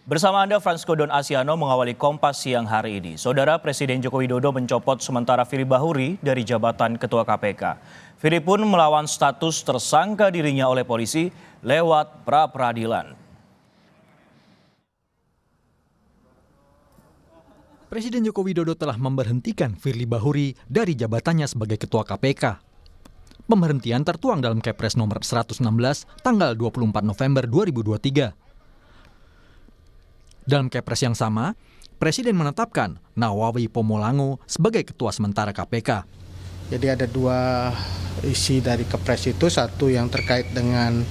Bersama Anda, Francisco Don Asiano mengawali Kompas siang hari ini. Saudara Presiden Joko Widodo mencopot sementara Firly Bahuri dari jabatan Ketua KPK. Firly pun melawan status tersangka dirinya oleh polisi lewat pra-peradilan. Presiden Joko Widodo telah memberhentikan Firly Bahuri dari jabatannya sebagai Ketua KPK. Pemberhentian tertuang dalam Kepres nomor 116 tanggal 24 November 2023. Dalam Kepres yang sama, Presiden menetapkan Nawawi Pomolango sebagai Ketua Sementara KPK. Jadi ada dua isi dari Kepres itu, satu yang terkait dengan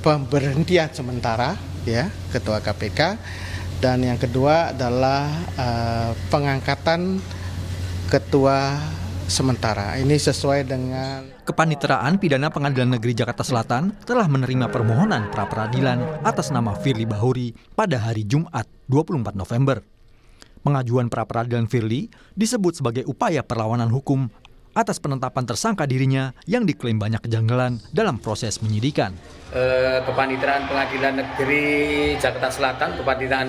pemberhentian sementara ya Ketua KPK, dan yang kedua adalah pengangkatan Ketua Sementara. Ini sesuai dengan Kepanitraan Pidana Pengadilan Negeri Jakarta Selatan telah menerima permohonan pra-peradilan atas nama Firly Bahuri pada hari Jumat 24 November. Pengajuan pra-peradilan Firly disebut sebagai upaya perlawanan hukum atas penetapan tersangka dirinya yang diklaim banyak kejanggalan dalam proses penyidikan. Kepanitraan Pengadilan Negeri Jakarta Selatan, Kepanitraan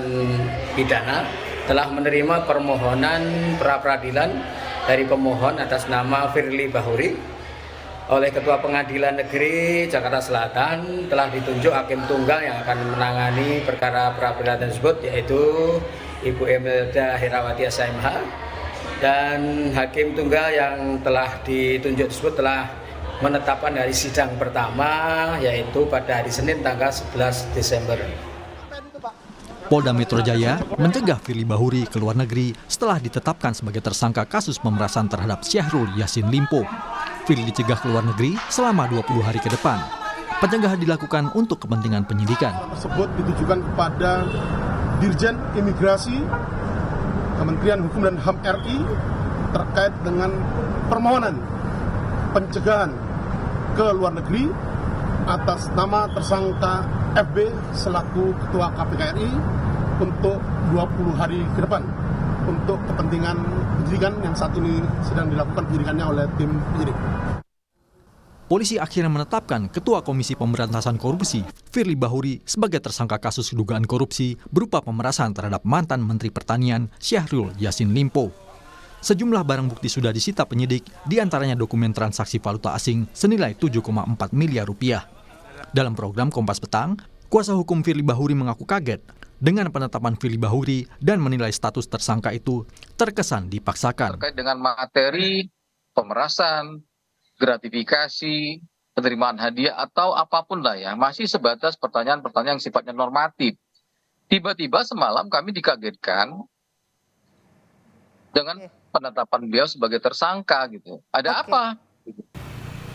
Pidana, telah menerima permohonan pra-peradilan dari pemohon atas nama Firly Bahuri oleh Ketua Pengadilan Negeri Jakarta Selatan. Telah ditunjuk hakim tunggal yang akan menangani perkara pra-peradilan tersebut, yaitu Ibu Emelda Herawati SMH, dan hakim tunggal yang telah ditunjuk tersebut telah menetapkan hari sidang pertama, yaitu pada hari Senin tanggal 11 Desember. Polda Metro Jaya mencegah Firly Bahuri ke luar negeri setelah ditetapkan sebagai tersangka kasus pemerasan terhadap Syahrul Yassin Limpo. Firly dicegah ke luar negeri selama 20 hari ke depan. Pencegahan dilakukan untuk kepentingan penyidikan. Tersebut ditujukan kepada Dirjen Imigrasi Kementerian Hukum dan HAM RI terkait dengan permohonan pencegahan ke luar negeri atas nama tersangka FB selaku Ketua KPK RI untuk 20 hari ke depan untuk kepentingan penyidikan yang saat ini sedang dilakukan penyidikannya oleh tim penyidik. Polisi akhirnya menetapkan Ketua Komisi Pemberantasan Korupsi Firly Bahuri sebagai tersangka kasus dugaan korupsi berupa pemerasan terhadap mantan Menteri Pertanian Syahrul Yassin Limpo. Sejumlah barang bukti sudah disita penyidik, diantaranya dokumen transaksi valuta asing senilai 7,4 miliar rupiah. Dalam program Kompas Petang, kuasa hukum Firly Bahuri mengaku kaget dengan penetapan Firly Bahuri dan menilai status tersangka itu terkesan dipaksakan. Terkait dengan materi pemerasan, gratifikasi, penerimaan hadiah atau apapun lah ya, masih sebatas pertanyaan-pertanyaan yang sifatnya normatif. Tiba-tiba semalam kami dikagetkan dengan penetapan beliau sebagai tersangka gitu. Ada apa?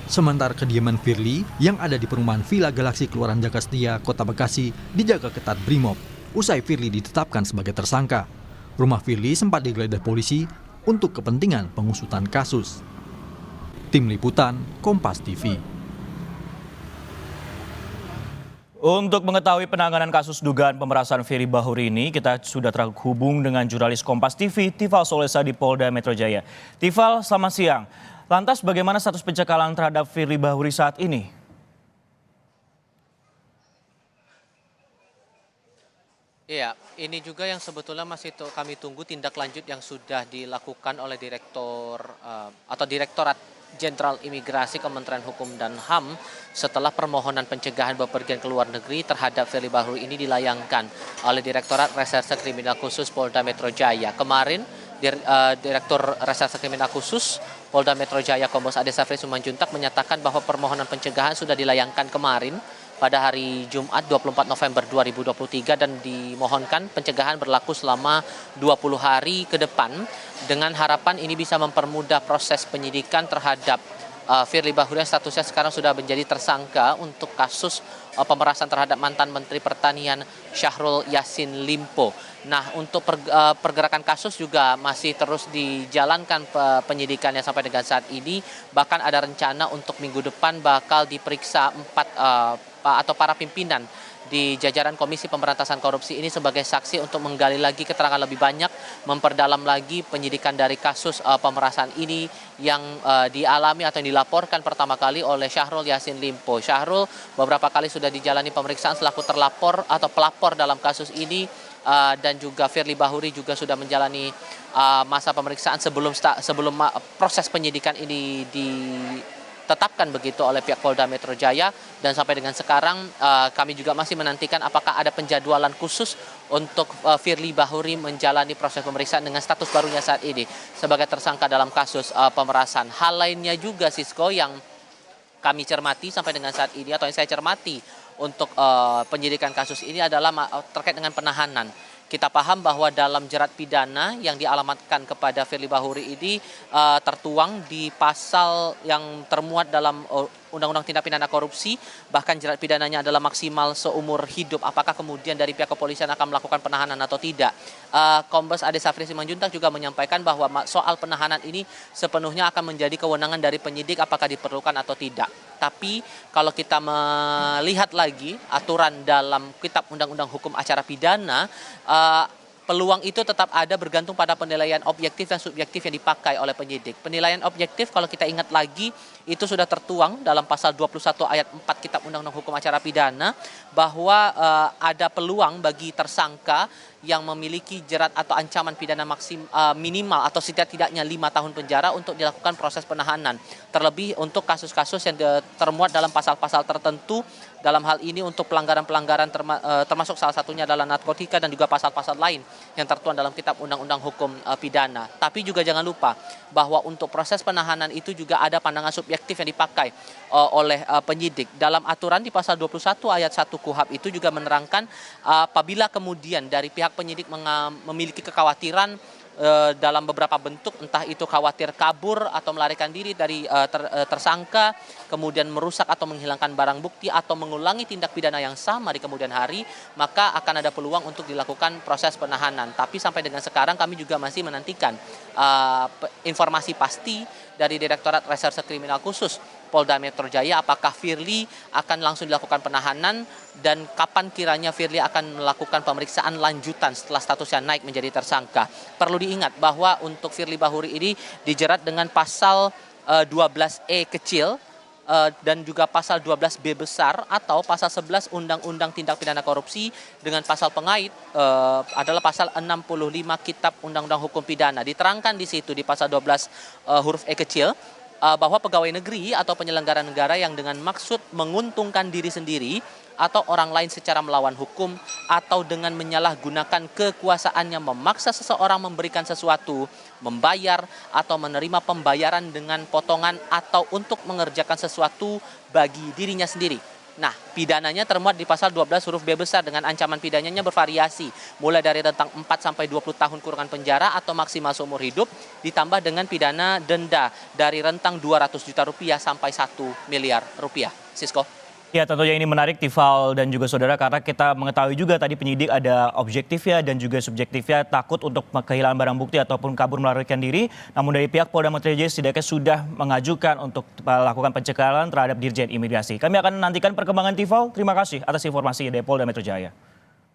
Sementara kediaman Firly yang ada di perumahan Villa Galaksi Kelurahan Jagastia, Kota Bekasi dijaga ketat Brimob. Usai Firly ditetapkan sebagai tersangka, rumah Firly sempat digeledah polisi untuk kepentingan pengusutan kasus. Tim Liputan Kompas TV. Untuk mengetahui penanganan kasus dugaan pemerasan Firly Bahuri ini, kita sudah terhubung dengan jurnalis Kompas TV, Tifal Solesa di Polda Metro Jaya. Tifal, selamat siang. Lantas bagaimana status pencekalan terhadap Firly Bahuri saat ini? Iya, ini juga yang sebetulnya masih kami tunggu tindak lanjut yang sudah dilakukan oleh Direktorat Jenderal Imigrasi Kementerian Hukum dan HAM setelah permohonan pencegahan bepergian ke luar negeri terhadap Firly Bahuri ini dilayangkan oleh Direktorat Reserse Kriminal Khusus Polda Metro Jaya. Kemarin Direktur Reserse Kriminal Khusus Polda Metro Jaya Kombes Ade Safri Simanjuntak menyatakan bahwa permohonan pencegahan sudah dilayangkan kemarin pada hari Jumat 24 November 2023 dan dimohonkan pencegahan berlaku selama 20 hari ke depan dengan harapan ini bisa mempermudah proses penyidikan terhadap Firly Bahuri yang statusnya sekarang sudah menjadi tersangka untuk kasus pemerasan terhadap mantan Menteri Pertanian Syahrul Yassin Limpo. Nah, untuk pergerakan kasus juga masih terus dijalankan penyidikannya sampai dengan saat ini. Bahkan ada rencana untuk minggu depan bakal diperiksa para pimpinan di jajaran Komisi Pemberantasan Korupsi ini sebagai saksi untuk menggali lagi keterangan lebih banyak, memperdalam lagi penyidikan dari kasus pemerasan ini yang dialami atau yang dilaporkan pertama kali oleh Syahrul Yassin Limpo. Syahrul beberapa kali sudah dijalani pemeriksaan selaku terlapor atau pelapor dalam kasus ini, dan juga Firly Bahuri juga sudah menjalani masa pemeriksaan sebelum proses penyidikan ini ditetapkan begitu oleh pihak Polda Metro Jaya, dan sampai dengan sekarang kami juga masih menantikan apakah ada penjadwalan khusus untuk Firly Bahuri menjalani proses pemeriksaan dengan status barunya saat ini sebagai tersangka dalam kasus pemerasan. Hal lainnya juga, Sisko, yang kami cermati sampai dengan saat ini atau yang saya cermati untuk penyidikan kasus ini adalah terkait dengan penahanan. Kita paham bahwa dalam jerat pidana yang dialamatkan kepada Firly Bahuri ini tertuang di pasal yang termuat dalam Undang-Undang Tindak Pidana Korupsi, bahkan jerat pidananya adalah maksimal seumur hidup. Apakah kemudian dari pihak kepolisian akan melakukan penahanan atau tidak? Kombes Ade Safri Simanjuntak juga menyampaikan bahwa soal penahanan ini sepenuhnya akan menjadi kewenangan dari penyidik apakah diperlukan atau tidak. Tapi kalau kita melihat lagi aturan dalam Kitab Undang-Undang Hukum Acara Pidana, peluang itu tetap ada bergantung pada penilaian objektif dan subjektif yang dipakai oleh penyidik. Penilaian objektif kalau kita ingat lagi itu sudah tertuang dalam pasal 21 ayat 4 Kitab Undang-Undang Hukum Acara Pidana bahwa ada peluang bagi tersangka yang memiliki jerat atau ancaman pidana minimal atau setidak-tidaknya 5 tahun penjara untuk dilakukan proses penahanan. Terlebih untuk kasus-kasus yang termuat dalam pasal-pasal tertentu, dalam hal ini untuk pelanggaran-pelanggaran termasuk salah satunya adalah narkotika dan juga pasal-pasal lain yang tertuang dalam Kitab Undang-Undang Hukum Pidana. Tapi juga jangan lupa bahwa untuk proses penahanan itu juga ada pandangan subjektif yang dipakai oleh penyidik. Dalam aturan di pasal 21 ayat 1 KUHP itu juga menerangkan apabila kemudian dari pihak penyidik memiliki kekhawatiran dalam beberapa bentuk, entah itu khawatir kabur atau melarikan diri dari tersangka, kemudian merusak atau menghilangkan barang bukti atau mengulangi tindak pidana yang sama di kemudian hari, maka akan ada peluang untuk dilakukan proses penahanan. Tapi sampai dengan sekarang kami juga masih menantikan informasi pasti dari Direktorat Reserse Kriminal Khusus Polda Metro Jaya apakah Firly akan langsung dilakukan penahanan dan kapan kiranya Firly akan melakukan pemeriksaan lanjutan setelah statusnya naik menjadi tersangka. Perlu diingat bahwa untuk Firly Bahuri ini dijerat dengan pasal 12E kecil dan juga pasal 12B besar atau pasal 11 Undang-Undang Tindak Pidana Korupsi dengan pasal pengait adalah pasal 65 Kitab Undang-Undang Hukum Pidana. Diterangkan di situ di pasal 12 huruf E kecil bahwa pegawai negeri atau penyelenggara negara yang dengan maksud menguntungkan diri sendiri atau orang lain secara melawan hukum atau dengan menyalahgunakan kekuasaannya memaksa seseorang memberikan sesuatu, membayar atau menerima pembayaran dengan potongan atau untuk mengerjakan sesuatu bagi dirinya sendiri. Nah, pidananya termuat di pasal 12 huruf B besar dengan ancaman pidananya bervariasi, mulai dari rentang 4 sampai 20 tahun kurungan penjara atau maksimal seumur hidup, ditambah dengan pidana denda dari rentang 200 juta rupiah sampai 1 miliar rupiah. Sisko. Ya, tentunya ini menarik Tifal dan juga saudara, karena kita mengetahui juga tadi penyidik ada objektifnya dan juga subjektifnya, takut untuk kehilangan barang bukti ataupun kabur melarikan diri. Namun dari pihak Polda Metro Jaya setidaknya sudah mengajukan untuk melakukan pencegahan terhadap Dirjen Imigrasi. Kami akan menantikan perkembangan Tifal. Terima kasih atas informasinya dari Polda Metro Jaya.